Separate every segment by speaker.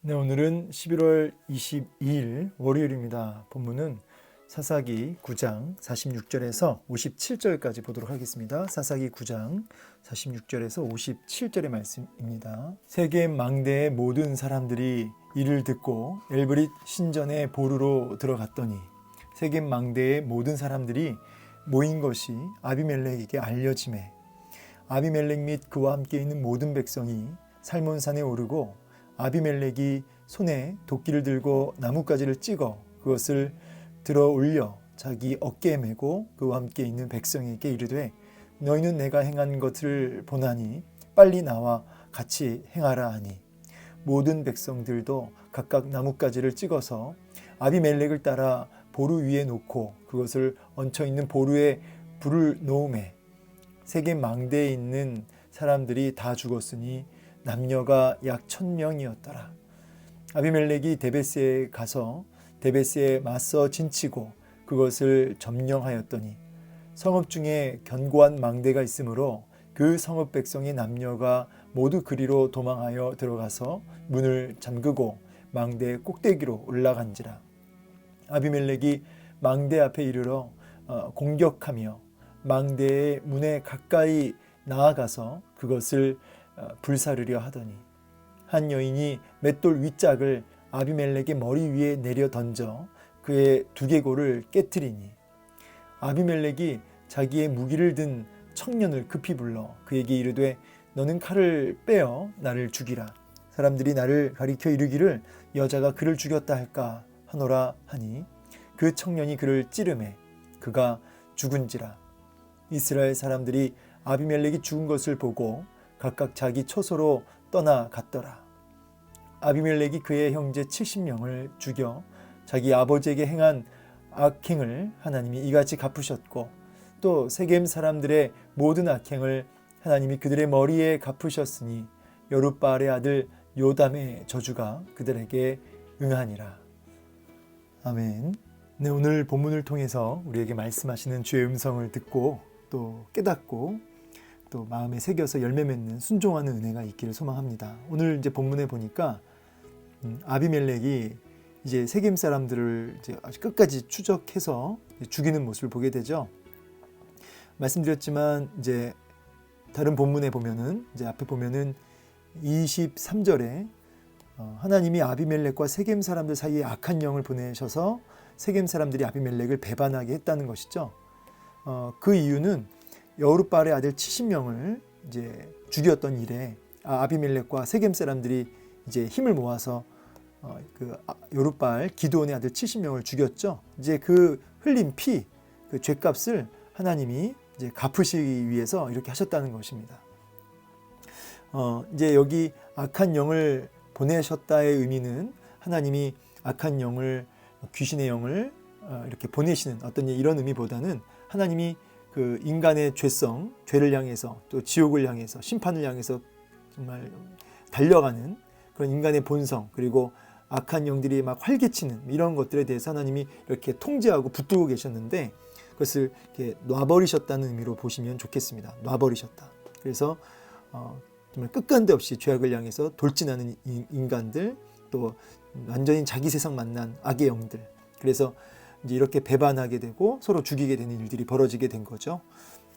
Speaker 1: 네, 오늘은 11월 22일 월요일입니다. 본문은 사사기 9장 46절에서 57절까지 보도록 하겠습니다. 사사기 9장 46절에서 57절의 말씀입니다. 세겜 망대의 모든 사람들이 이를 듣고 엘브릿 신전의 보루로 들어갔더니 세겜 망대의 모든 사람들이 모인 것이 아비멜렉에게 알려지매 아비멜렉 및 그와 함께 있는 모든 백성이 살몬산에 오르고 아비멜렉이 손에 도끼를 들고 나뭇가지를 찍어 그것을 들어 올려 자기 어깨에 메고 그와 함께 있는 백성에게 이르되 너희는 내가 행한 것을 보나니 빨리 나와 같이 행하라 하니 모든 백성들도 각각 나뭇가지를 찍어서 아비멜렉을 따라 보루 위에 놓고 그것을 얹혀 있는 보루에 불을 놓음에 세겜 망대에 있는 사람들이 다 죽었으니 남녀가 약 1000명이었더라. 아비멜렉이 데베스에 가서 데베스에 맞서 진치고 그것을 점령하였더니 성읍 중에 견고한 망대가 있으므로 그 성읍 백성의 남녀가 모두 그리로 도망하여 들어가서 문을 잠그고 망대 꼭대기로 올라간지라. 아비멜렉이 망대 앞에 이르러 공격하며 망대의 문에 가까이 나아가서 그것을 불사르려 하더니 한 여인이 맷돌 윗짝을 아비멜렉의 머리 위에 내려 던져 그의 두개골을 깨트리니 아비멜렉이 자기의 무기를 든 청년을 급히 불러 그에게 이르되 너는 칼을 빼어 나를 죽이라. 사람들이 나를 가리켜 이르기를 여자가 그를 죽였다 할까 하노라 하니 그 청년이 그를 찌르매 그가 죽은지라. 이스라엘 사람들이 아비멜렉이 죽은 것을 보고 각각 자기 처소로 떠나갔더라. 아비멜렉이 그의 형제 70명을 죽여 자기 아버지에게 행한 악행을 하나님이 이같이 갚으셨고 또 세겜 사람들의 모든 악행을 하나님이 그들의 머리에 갚으셨으니 여룻바알의 아들 요담의 저주가 그들에게 응하니라. 아멘. 네, 오늘 본문을 통해서 우리에게 말씀하시는 주의 음성을 듣고 또 깨닫고 또 마음에 새겨서 열매 맺는 순종하는 은혜가 있기를 소망합니다. 오늘 이제 본문에 보니까 아비멜렉이 이제 세겜 사람들을 이제 아주 끝까지 추적해서 죽이는 모습을 보게 되죠. 말씀드렸지만 이제 다른 본문에 보면은 이제 앞에 보면은 23절에 하나님이 아비멜렉과 세겜 사람들 사이에 악한 영을 보내셔서 세겜 사람들이 아비멜렉을 배반하게 했다는 것이죠. 그 이유는 여룻바알의 아들 70명을 이제 죽였던 일에 아비멜렉과 세겜 사람들이 이제 힘을 모아서 그 여룻바알 기드온의 아들 70명을 죽였죠. 이제 그 흘린 피, 그 죄값을 하나님이 이제 갚으시기 위해서 이렇게 하셨다는 것입니다. 이제 여기 악한 영을 보내셨다의 의미는 하나님이 악한 영을 귀신의 영을 이렇게 보내시는 어떤 이런 의미보다는 하나님이 그 인간의 죄성, 죄를 향해서 또 지옥을 향해서 심판을 향해서 정말 달려가는 그런 인간의 본성 그리고 악한 영들이 막 활개치는 이런 것들에 대해서 하나님이 이렇게 통제하고 붙들고 계셨는데 그것을 이렇게 놔버리셨다는 의미로 보시면 좋겠습니다. 놔버리셨다. 그래서 정말 끝간데 없이 죄악을 향해서 돌진하는 인간들 또 완전히 자기 세상 만난 악의 영들 그래서 이제 이렇게 배반하게 되고 서로 죽이게 되는 일들이 벌어지게 된 거죠.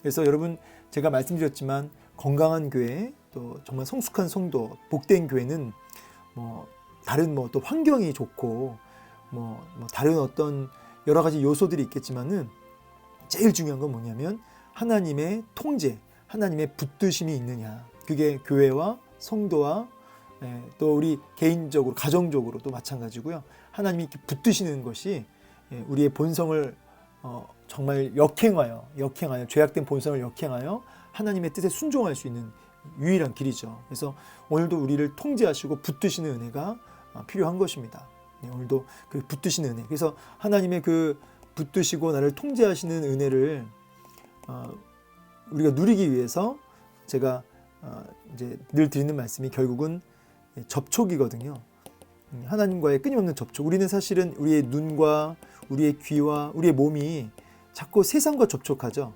Speaker 1: 그래서 여러분 제가 말씀드렸지만 건강한 교회 또 정말 성숙한 성도 복된 교회는 다른 또 환경이 좋고 다른 어떤 여러 가지 요소들이 있겠지만은 제일 중요한 건 뭐냐면 하나님의 통제, 하나님의 붙드심이 있느냐. 그게 교회와 성도와 또 우리 개인적으로 가정적으로도 마찬가지고요. 하나님이 이렇게 붙드시는 것이 우리의 본성을 정말 역행하여 죄악된 본성을 역행하여 하나님의 뜻에 순종할 수 있는 유일한 길이죠. 그래서 오늘도 우리를 통제하시고 붙드시는 은혜가 필요한 것입니다. 오늘도 그 붙드시는 은혜. 그래서 하나님의 그 붙드시고 나를 통제하시는 은혜를 우리가 누리기 위해서 제가 이제 늘 드리는 말씀이 결국은 접촉이거든요. 하나님과의 끊임없는 접촉. 우리는 사실은 우리의 눈과 우리의 귀와 우리의 몸이 자꾸 세상과 접촉하죠.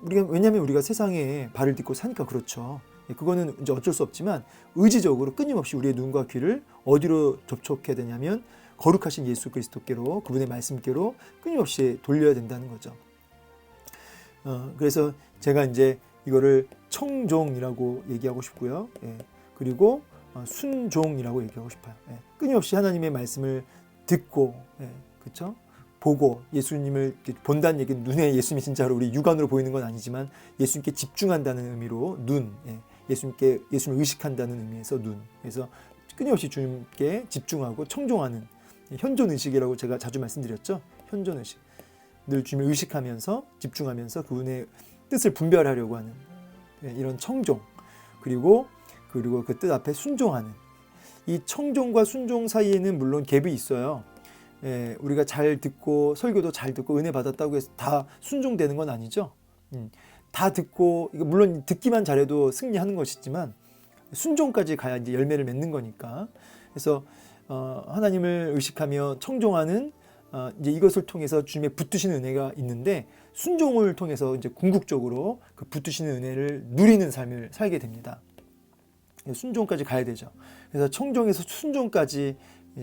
Speaker 1: 왜냐하면 우리가 세상에 발을 딛고 사니까 그렇죠. 그거는 이제 어쩔 수 없지만 의지적으로 끊임없이 우리의 눈과 귀를 어디로 접촉해야 되냐면 거룩하신 예수 그리스도께로, 그분의 말씀께로 끊임없이 돌려야 된다는 거죠. 그래서 제가 이제 이거를 청종이라고 얘기하고 싶고요. 예. 그리고 순종이라고 얘기하고 싶어요. 예. 끊임없이 하나님의 말씀을 듣고, 예. 그렇죠? 보고 예수님을 본다는 얘기는 눈에 예수님이 진짜로 우리 육안으로 보이는 건 아니지만 예수님께 집중한다는 의미로 눈, 예. 예수님을 의식한다는 의미에서 눈. 그래서 끊임없이 주님께 집중하고 청종하는 현존의식이라고 제가 자주 말씀드렸죠. 현존의식. 늘 주님을 의식하면서 집중하면서 그분의 뜻을 분별하려고 하는 이런 청종. 그리고 그 뜻 앞에 순종하는. 이 청종과 순종 사이에는 물론 갭이 있어요. 예, 우리가 잘 듣고 설교도 잘 듣고 은혜 받았다고 해서 다 순종되는 건 아니죠. 다 듣고, 이거 물론 듣기만 잘해도 승리하는 것이지만 순종까지 가야 이제 열매를 맺는 거니까. 그래서 하나님을 의식하며 청종하는 이제 이것을 통해서 주님의 붙드시는 은혜가 있는데, 순종을 통해서 이제 궁극적으로 그 붙드시는 은혜를 누리는 삶을 살게 됩니다. 순종까지 가야 되죠. 그래서 청종에서 순종까지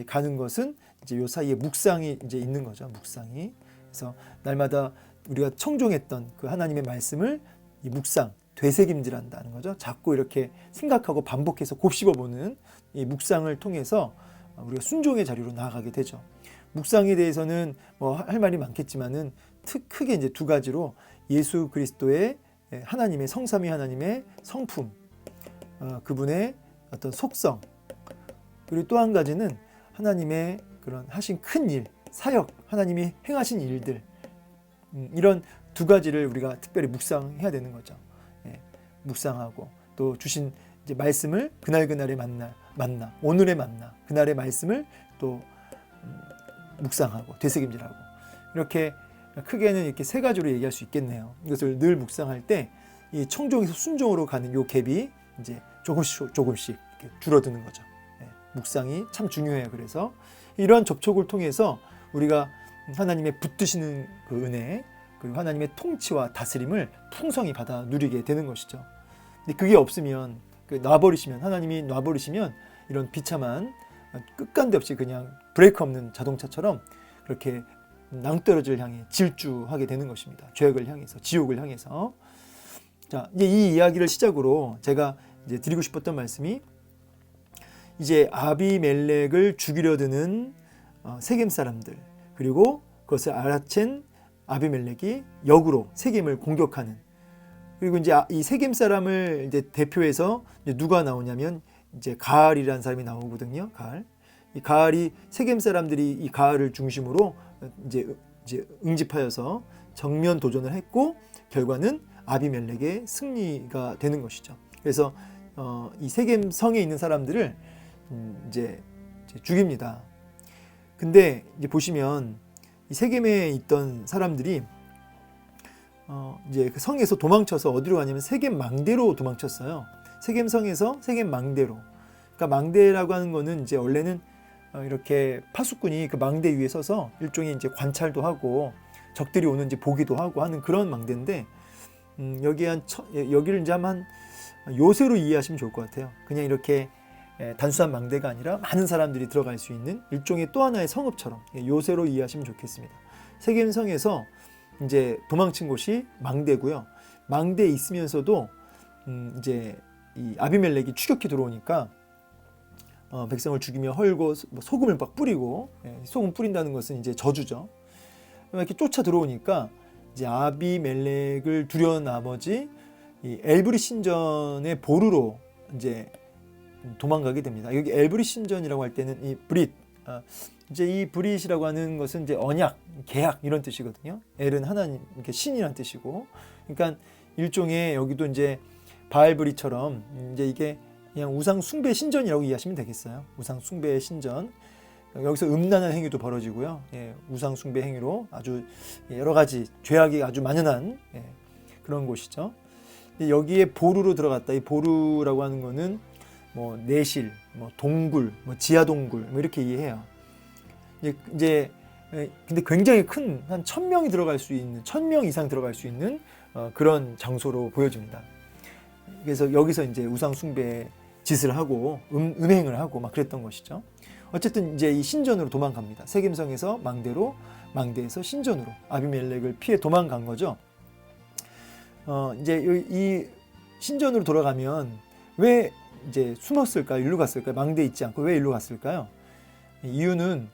Speaker 1: 가는 것은 이제 요 사이에 묵상이 이제 있는 거죠. 묵상이. 그래서 날마다 우리가 청종했던 그 하나님의 말씀을 이 묵상, 되새김질한다는 거죠. 자꾸 이렇게 생각하고 반복해서 곱씹어보는 이 묵상을 통해서 우리가 순종의 자리로 나아가게 되죠. 묵상에 대해서는 뭐 할 말이 많겠지만은 크게 이제 두 가지로 예수 그리스도의 하나님의 성삼위 하나님의 성품, 그분의 어떤 속성, 그리고 또 한 가지는 하나님의 그런 하신 큰 일, 사역, 하나님이 행하신 일들, 이런 두 가지를 우리가 특별히 묵상해야 되는 거죠. 예, 묵상하고 또 주신 이제 말씀을 그날그날의 만나, 오늘의 만나, 그날의 말씀을 또 묵상하고 되새김질하고, 이렇게 크게는 이렇게 세 가지로 얘기할 수 있겠네요. 이것을 늘 묵상할 때 이 청종에서 순종으로 가는 요 갭이 이제 조금씩 이렇게 줄어드는 거죠. 예, 묵상이 참 중요해요. 그래서 이러한 접촉을 통해서 우리가 하나님의 붙드시는 그 은혜, 그리고 하나님의 통치와 다스림을 풍성히 받아 누리게 되는 것이죠. 근데 그게 없으면, 하나님이 놔버리시면 이런 비참한 끝간데 없이 그냥 브레이크 없는 자동차처럼 그렇게 낭떠러지를 향해 질주하게 되는 것입니다. 죄악을 향해서, 지옥을 향해서. 자, 이제 이 이야기를 시작으로 제가 이제 드리고 싶었던 말씀이, 이제 아비멜렉을 죽이려 드는 세겜 사람들, 그리고 그것을 알아챈 아비멜렉이 역으로 세겜을 공격하는, 그리고 이제 이 세겜 사람을 이제 대표해서 이제 누가 나오냐면 이제 가알이라는 사람이 나오거든요. 이 가알이, 세겜 사람들이 이 가알을 중심으로 이제 응집하여서 정면 도전을 했고, 결과는 아비멜렉의 승리가 되는 것이죠. 그래서 이 세겜 성에 있는 사람들을 이제 죽입니다. 근데 이제 보시면 이 세겜에 있던 사람들이 이제 그 성에서 도망쳐서 어디로 가냐면 세겜 망대로 도망쳤어요. 세겜 성에서 세겜 망대로. 그러니까 망대라고 하는 거는 이제 원래는 이렇게 파수꾼이 그 망대 위에 서서 일종의 이제 관찰도 하고 적들이 오는지 보기도 하고 하는 그런 망대인데, 여기를 이제 한 요새로 이해하시면 좋을 것 같아요. 그냥 이렇게 단순한 망대가 아니라 많은 사람들이 들어갈 수 있는 일종의 또 하나의 성읍처럼 요새로 이해하시면 좋겠습니다. 세겜 성에서 이제 도망친 곳이 망대고요. 망대에 있으면서도 이제 이 아비멜렉이 추격해 들어오니까 백성을 죽이며 헐고 소금을 막 뿌리고, 소금 뿌린다는 것은 이제 저주죠. 이렇게 쫓아 들어오니까 이제 아비멜렉을 두려운 나머지 이 엘브리 신전의 보루로 이제 도망가게 됩니다. 여기 엘브리 신전이라고 할 때는 이 브릿, 이제 이 브릿이라고 하는 것은 이제 언약, 계약 이런 뜻이거든요. 엘은 하나님, 이렇게 신이란 뜻이고, 그러니까 일종의 여기도 이제 바알브릿처럼 이제 이게 그냥 우상 숭배 신전이라고 이해하시면 되겠어요. 우상 숭배의 신전. 여기서 음란한 행위도 벌어지고요. 우상 숭배 행위로 아주 여러 가지 죄악이 아주 만연한 그런 곳이죠. 여기에 보루로 들어갔다. 이 보루라고 하는 거는 뭐 내실, 뭐 동굴, 뭐 지하 동굴, 뭐 이렇게 이해해요. 이제 근데 굉장히 큰 한 1000명이 들어갈 수 있는, 1000명 이상 들어갈 수 있는 그런 장소로 보여집니다. 그래서 여기서 이제 우상 숭배 짓을 하고 음행을 하고 막 그랬던 것이죠. 어쨌든 이제 이 신전으로 도망갑니다. 세겜성에서 망대로, 망대에서 신전으로 아비멜렉을 피해 도망간 거죠. 이제 이 신전으로 돌아가면 왜 이제 숨었을까요? 일로 갔을까요? 망대에 있지 않고 왜 일로 갔을까요? 이유는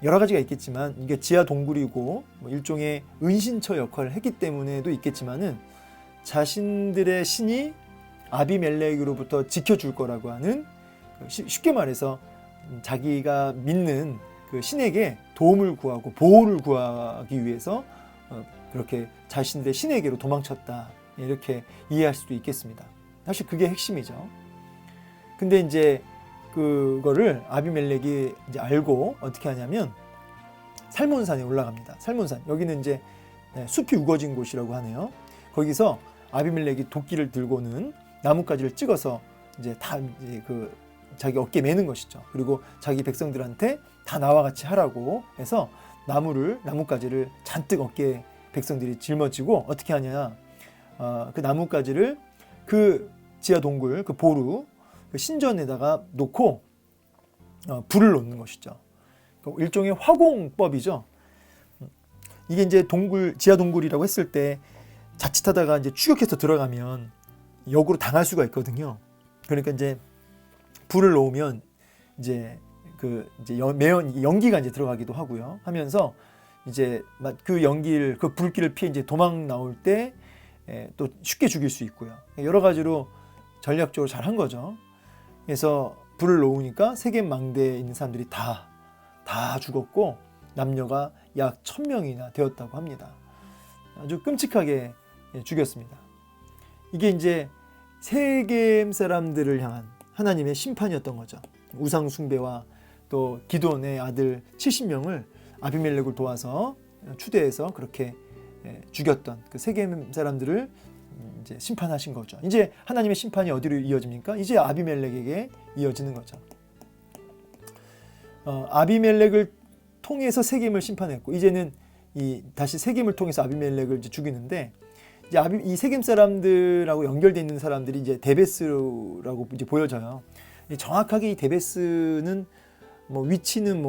Speaker 1: 여러 가지가 있겠지만 이게 지하 동굴이고 뭐 일종의 은신처 역할을 했기 때문에도 있겠지만은 자신들의 신이 아비멜렉으로부터 지켜줄 거라고 하는, 쉽게 말해서 자기가 믿는 그 신에게 도움을 구하고 보호를 구하기 위해서 그렇게 자신들의 신에게로 도망쳤다, 이렇게 이해할 수도 있겠습니다. 사실 그게 핵심이죠. 근데 이제 그거를 아비멜렉이 이제 알고 어떻게 하냐면 살몬산에 올라갑니다. 살몬산, 여기는 이제 숲이 우거진 곳이라고 하네요. 거기서 아비멜렉이 도끼를 들고는 나뭇가지를 찍어서 이제 다 이제 그 자기 어깨에 매는 것이죠. 그리고 자기 백성들한테 다 나와 같이 하라고 해서 나뭇가지를 잔뜩 어깨에 백성들이 짊어지고 어떻게 하냐, 그 나뭇가지를 그 지하 동굴, 그 보루, 그 신전에다가 놓고 불을 놓는 것이죠. 일종의 화공법이죠. 이게 이제 지하 동굴이라고 했을 때 자칫하다가 이제 추격해서 들어가면 역으로 당할 수가 있거든요. 그러니까 이제 불을 놓으면 이제 매연 연기가 이제 들어가기도 하고요. 하면서 이제 그 불길을 피해 이제 도망 나올 때 또 쉽게 죽일 수 있고요. 여러 가지로 전략적으로 잘 한 거죠. 그래서 불을 놓으니까 세겜 망대에 있는 사람들이 다 죽었고 남녀가 약 1000명이나 되었다고 합니다. 아주 끔찍하게 죽였습니다. 이게 이제 세겜 사람들을 향한 하나님의 심판이었던 거죠. 우상 숭배와 또 기드온의 아들 70명을 아비멜렉을 도와서 추대해서 그렇게 죽였던 그 세겜 사람들을 이제 심판하신 거죠. 이제 하나님의 심판이 어디로 이어집니까? 이제 아비멜렉에게 이어지는 거죠. 아비멜렉을 통해서 세겜을 심판했고 이제는 다시 세겜을 통해서 아비멜렉을 이제 죽이는데, 이제 이 세겜 사람들하고 연결되어 있는 사람들이 이제 데베스라고 이제 보여져요. 정확하게 이 데베스는 위치는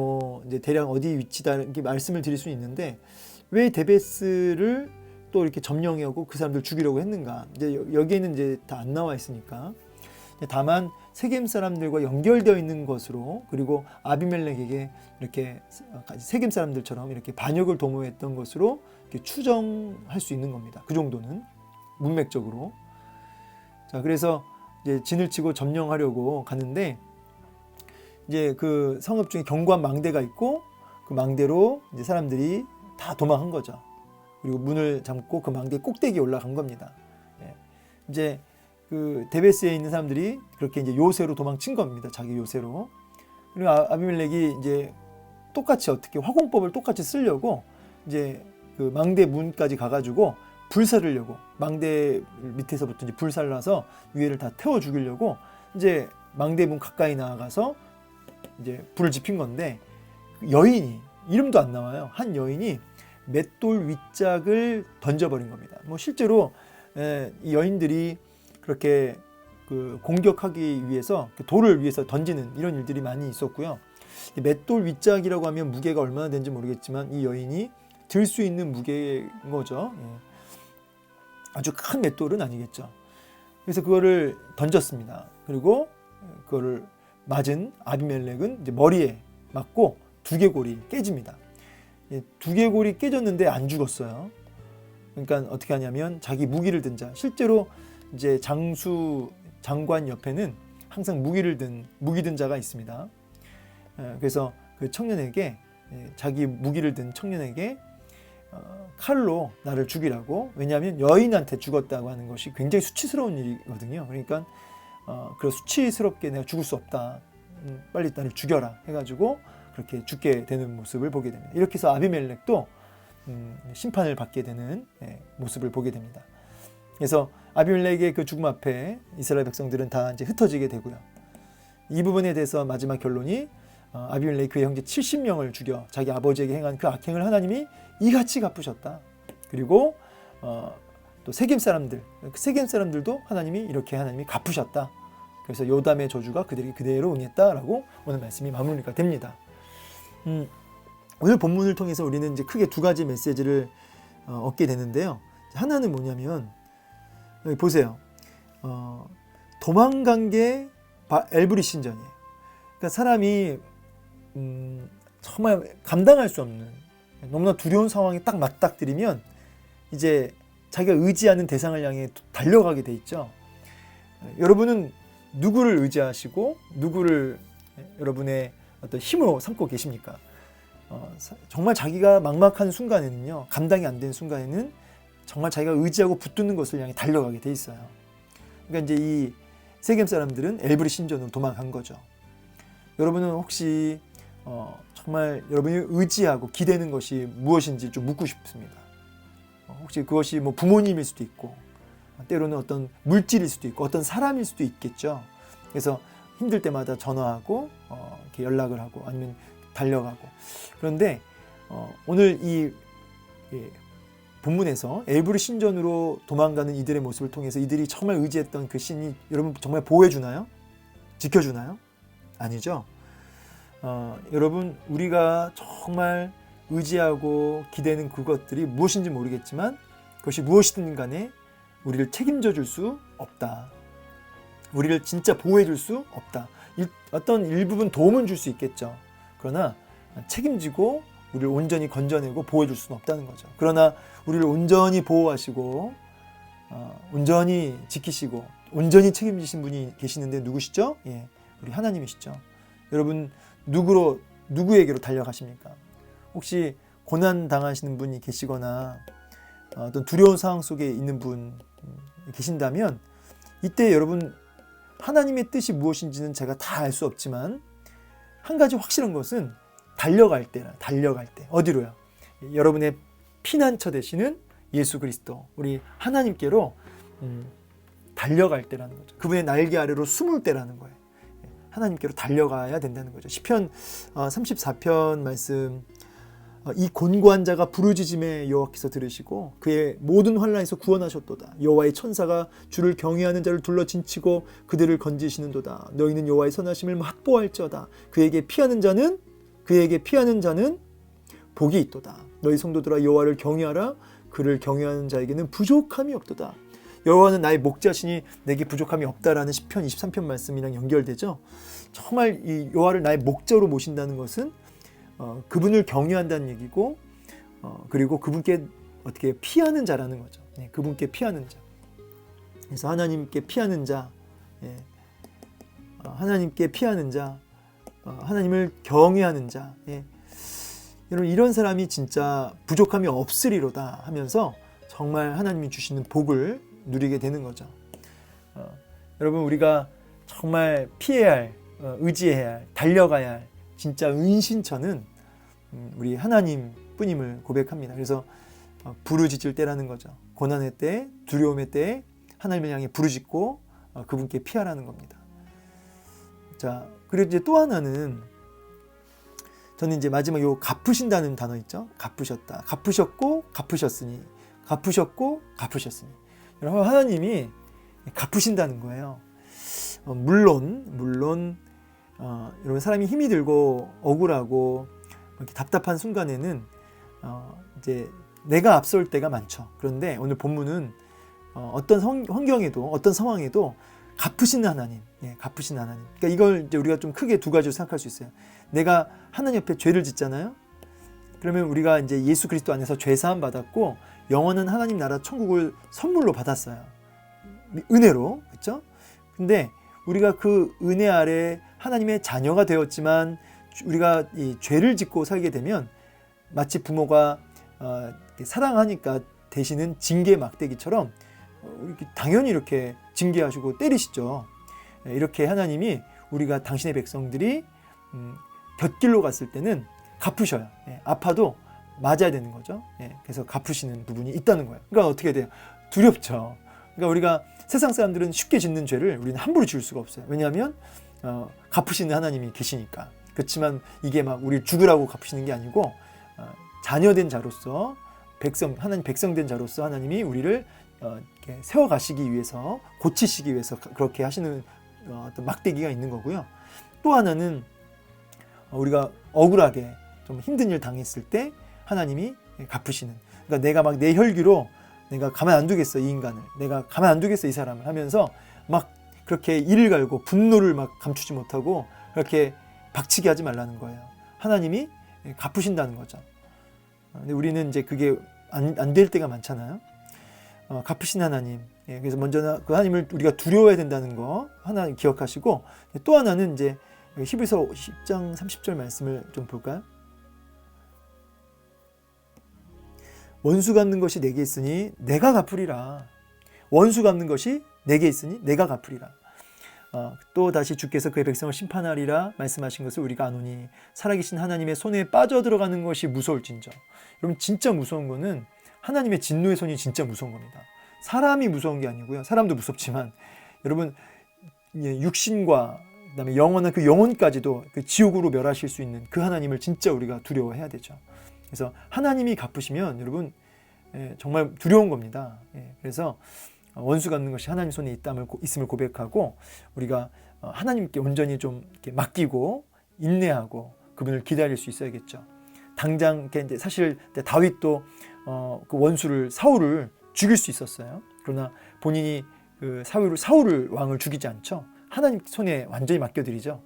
Speaker 1: 이제 대략 어디 위치다 이렇게 말씀을 드릴 수 있는데, 왜 데베스를 또 이렇게 점령하고 그 사람들 죽이려고 했는가? 이제 여기에는 이제 다 안 나와 있으니까. 다만 세겜 사람들과 연결되어 있는 것으로, 그리고 아비멜렉에게 이렇게 세겜 사람들처럼 이렇게 반역을 도모했던 것으로 이렇게 추정할 수 있는 겁니다. 그 정도는 문맥적으로. 자, 그래서 이제 진을 치고 점령하려고 가는데, 이제 그 성읍 중에 견고한 망대가 있고 그 망대로 이제 사람들이 다 도망한 거죠. 그리고 문을 잠고 그 망대 꼭대기에 올라간 겁니다. 이제 그 데베스에 있는 사람들이 그렇게 이제 요새로 도망친 겁니다. 자기 요새로. 그리고 아비멜렉이 이제 똑같이 어떻게 화공법을 똑같이 쓰려고 이제 그 망대 문까지 가가지고 불살르려고, 망대 밑에서부터 이제 불살라서 위에를 다 태워 죽이려고 이제 망대 문 가까이 나아가서 이제 불을 지핀 건데, 여인이, 이름도 안 나와요. 한 여인이 맷돌 윗짝을 던져버린 겁니다. 실제로 이 여인들이 그렇게 그 공격하기 위해서 돌을 위해서 던지는 이런 일들이 많이 있었고요. 맷돌 윗짝이라고 하면 무게가 얼마나 되는지 모르겠지만 이 여인이 들 수 있는 무게인 거죠. 아주 큰 맷돌은 아니겠죠. 그래서 그거를 던졌습니다. 그리고 그거를 맞은 아비멜렉은 이제 머리에 맞고 두개골이 깨집니다. 두개골이 깨졌는데 안 죽었어요. 그러니까 어떻게 하냐면 자기 무기를 든 자, 실제로 이제 장관 옆에는 항상 무기 든 자가 있습니다. 그래서 그 청년에게, 자기 무기를 든 청년에게 칼로 나를 죽이라고, 왜냐하면 여인한테 죽었다고 하는 것이 굉장히 수치스러운 일이거든요. 그러니까 그래, 수치스럽게 내가 죽을 수 없다, 빨리 나를 죽여라 해가지고 그렇게 죽게 되는 모습을 보게 됩니다. 이렇게 해서 아비멜렉도 심판을 받게 되는 모습을 보게 됩니다. 그래서 아비멜렉의 그 죽음 앞에 이스라엘 백성들은 다 이제 흩어지게 되고요. 이 부분에 대해서 마지막 결론이, 아비멜렉이 그의 형제 70명을 죽여 자기 아버지에게 행한 그 악행을 하나님이 이같이 갚으셨다. 그리고 또 세겜 사람들, 세겜 사람들도 하나님이 갚으셨다. 그래서 요담의 저주가 그들에게 그대로 응했다라고 오늘 말씀이 마무리가 됩니다. 오늘 본문을 통해서 우리는 이제 크게 두 가지 메시지를 얻게 되는데요. 하나는 뭐냐면 여기 보세요. 도망간 게 엘브리 신전이에요. 그러니까 사람이 정말 감당할 수 없는 너무나 두려운 상황에 딱 맞닥뜨리면 이제 자기가 의지하는 대상을 향해 달려가게 돼 있죠. 여러분은 누구를 의지하시고 누구를 여러분의 어떤 힘으로 삼고 계십니까? 정말 자기가 막막한 순간에는요, 감당이 안 되는 순간에는 정말 자기가 의지하고 붙드는 것을 향해 달려가게 돼 있어요. 그러니까 이제 이 세겜 사람들은 엘브리 신전으로 도망간 거죠. 여러분은 혹시 정말 여러분이 의지하고 기대는 것이 무엇인지 좀 묻고 싶습니다. 혹시 그것이 뭐 부모님일 수도 있고 때로는 어떤 물질일 수도 있고 어떤 사람일 수도 있겠죠. 그래서 힘들 때마다 전화하고 이렇게 연락을 하고 아니면 달려가고. 그런데 오늘 이 본문에서 엘브리 신전으로 도망가는 이들의 모습을 통해서 이들이 정말 의지했던 그 신이 여러분 정말 보호해주나요? 지켜주나요? 아니죠. 여러분 우리가 정말 의지하고 기대는 그것들이 무엇인지 모르겠지만 그것이 무엇이든 간에 우리를 책임져 줄 수 없다. 우리를 진짜 보호해 줄 수 없다. 어떤 일부분 도움은 줄 수 있겠죠. 그러나 책임지고 우리를 온전히 건져내고 보호해 줄 수는 없다는 거죠. 그러나 우리를 온전히 보호하시고 온전히 지키시고 온전히 책임지신 분이 계시는데 누구시죠? 예, 우리 하나님이시죠. 여러분 누구에게로 달려가십니까? 혹시 고난 당하시는 분이 계시거나 어떤 두려운 상황 속에 있는 분 계신다면 이때 여러분 하나님의 뜻이 무엇인지는 제가 다 알 수 없지만 한 가지 확실한 것은 달려갈 때 어디로요? 여러분의 피난처 되시는 예수 그리스도 우리 하나님께로 달려갈 때라는 거죠. 그분의 날개 아래로 숨을 때라는 거예요. 하나님께로 달려가야 된다는 거죠. 시편 34편 말씀 이 곤고한 자가 부르짖음에 여호와께서 들으시고 그의 모든 환난에서 구원하셨도다. 여호와의 천사가 주를 경외하는 자를 둘러 진치고 그들을 건지시는도다. 너희는 여호와의 선하심을 맛보할지어다. 그에게 피하는 자는 복이 있도다. 너희 성도들아 여호와를 경외하라. 그를 경외하는 자에게는 부족함이 없도다. 여호와는 나의 목자시니 내게 부족함이 없다라는 시편 23편 말씀이랑 연결되죠. 정말 이 여호와를 나의 목자로 모신다는 것은 그분을 경외한다는 얘기고 그리고 그분께 어떻게 피하는 자라는 거죠. 네, 그분께 피하는 자. 그래서 하나님께 피하는 자, 하나님께 피하는 자, 하나님을 경외하는 자. 여러분 이런 사람이 진짜 부족함이 없으리로다 하면서 정말 하나님이 주시는 복을 누리게 되는 거죠. 여러분 우리가 정말 피해야 할, 의지해야 할, 달려가야 할 진짜 은신처는 우리 하나님 뿐임을 고백합니다. 그래서 부르짖을 때라는 거죠. 고난의 때, 두려움의 때 하나님을 향해 부르짖고 그분께 피하라는 겁니다. 자, 그리고 이제 또 하나는 저는 이제 마지막 요 갚으신다는 단어 있죠. 갚으셨다. 갚으셨고 갚으셨으니. 갚으셨고 갚으셨으니. 여러분 하나님이 갚으신다는 거예요. 물론 여러분 사람이 힘이 들고 억울하고 이렇게 답답한 순간에는 이제 내가 앞설 때가 많죠. 그런데 오늘 본문은 어떤 환경에도 어떤 상황에도 갚으시는 하나님, 갚으시는 하나님. 그러니까 이걸 이제 우리가 좀 크게 두 가지로 생각할 수 있어요. 내가 하나님 옆에 죄를 짓잖아요. 그러면 우리가 이제 예수 그리스도 안에서 죄 사함 받았고 영원한 하나님 나라 천국을 선물로 받았어요. 은혜로, 그렇죠? 근데 우리가 그 은혜 아래 하나님의 자녀가 되었지만 우리가 이 죄를 짓고 살게 되면 마치 부모가 사랑하니까 대신은 징계 막대기처럼 당연히 이렇게 징계하시고 때리시죠. 이렇게 하나님이 우리가 당신의 백성들이 곁길로 갔을 때는 갚으셔요. 아파도 맞아야 되는 거죠. 그래서 갚으시는 부분이 있다는 거예요. 그러니까 어떻게 돼요? 두렵죠. 그러니까 우리가 세상 사람들은 쉽게 짓는 죄를 우리는 함부로 지을 수가 없어요. 왜냐하면 갚으시는 하나님이 계시니까. 그렇지만 이게 막 우리 죽으라고 갚으시는 게 아니고 자녀된 자로서 하나님 백성된 자로서 하나님이 우리를 이렇게 세워가시기 위해서, 고치시기 위해서 그렇게 하시는 어떤 막대기가 있는 거고요. 또 하나는 우리가 억울하게 좀 힘든 일 당했을 때 하나님이 갚으시는, 그러니까 내가 막 내 혈기로 내가 가만 안 두겠어, 이 인간을, 내가 가만 안 두겠어, 이 사람을 하면서 막 그렇게 이를 갈고 분노를 막 감추지 못하고 그렇게 박치게 하지 말라는 거예요. 하나님이 갚으신다는 거죠. 근데 우리는 이제 그게 안 될 때가 많잖아요. 갚으신 하나님. 그래서 먼저 그 하나님을 우리가 두려워해야 된다는 거 하나 기억하시고, 또 하나는 이제 히브리서 10장 30절 말씀을 좀 볼까요? 원수 갚는 것이 내게 있으니 내가 갚으리라. 원수 갚는 것이 내게 있으니 내가 갚으리라. 또 다시 주께서 그의 백성을 심판하리라 말씀하신 것을 우리가 아노니 살아계신 하나님의 손에 빠져들어가는 것이 무서울진저. 여러분, 진짜 무서운 거는 하나님의 진노의 손이 진짜 무서운 겁니다. 사람이 무서운 게 아니고요. 사람도 무섭지만 여러분, 육신과 그다음에 영원한 그 영혼까지도 그 지옥으로 멸하실 수 있는 그 하나님을 진짜 우리가 두려워해야 되죠. 그래서 하나님이 갚으시면 여러분 정말 두려운 겁니다. 그래서 원수 갚는 것이 하나님 손에 있음을 고백하고, 우리가 하나님께 온전히 좀 이렇게 맡기고 인내하고 그분을 기다릴 수 있어야겠죠. 당장 이제 사실 다윗도 그 원수를 사울을 죽일 수 있었어요. 그러나 본인이 그 사울을 왕을 죽이지 않죠. 하나님 손에 완전히 맡겨드리죠.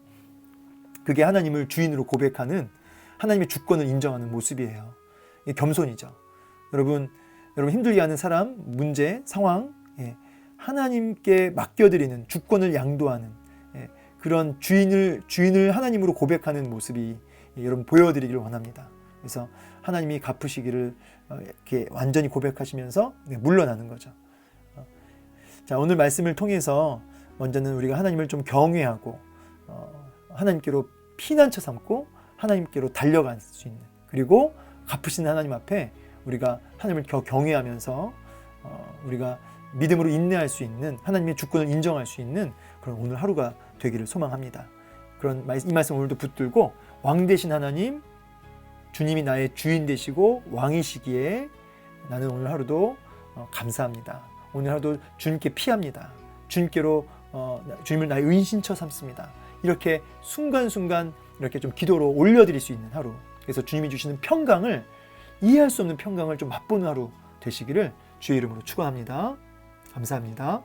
Speaker 1: 그게 하나님을 주인으로 고백하는, 하나님의 주권을 인정하는 모습이에요. 이게 겸손이죠. 여러분 힘들게 하는 사람, 문제, 상황, 하나님께 맡겨드리는, 주권을 양도하는 그런 주인을 하나님으로 고백하는 모습이 여러분 보여드리기를 원합니다. 그래서 하나님이 갚으시기를 이렇게 완전히 고백하시면서 물러나는 거죠. 자, 오늘 말씀을 통해서 먼저는 우리가 하나님을 좀 경외하고 하나님께로 피난처 삼고 하나님께로 달려갈 수 있는, 그리고 갚으시는 하나님 앞에 우리가 하나님을 경외하면서 우리가 믿음으로 인내할 수 있는, 하나님의 주권을 인정할 수 있는 그런 오늘 하루가 되기를 소망합니다. 이 말씀 오늘도 붙들고, 왕 되신 하나님, 주님이 나의 주인 되시고 왕이시기에 나는 오늘 하루도 감사합니다. 오늘 하루도 주님께 피합니다. 주님께로 주님을 나의 은신처 삼습니다. 이렇게 순간순간 이렇게 좀 기도로 올려드릴 수 있는 하루, 그래서 주님이 주시는 평강을, 이해할 수 없는 평강을 좀 맛보는 하루 되시기를 주의 이름으로 축원합니다. 감사합니다.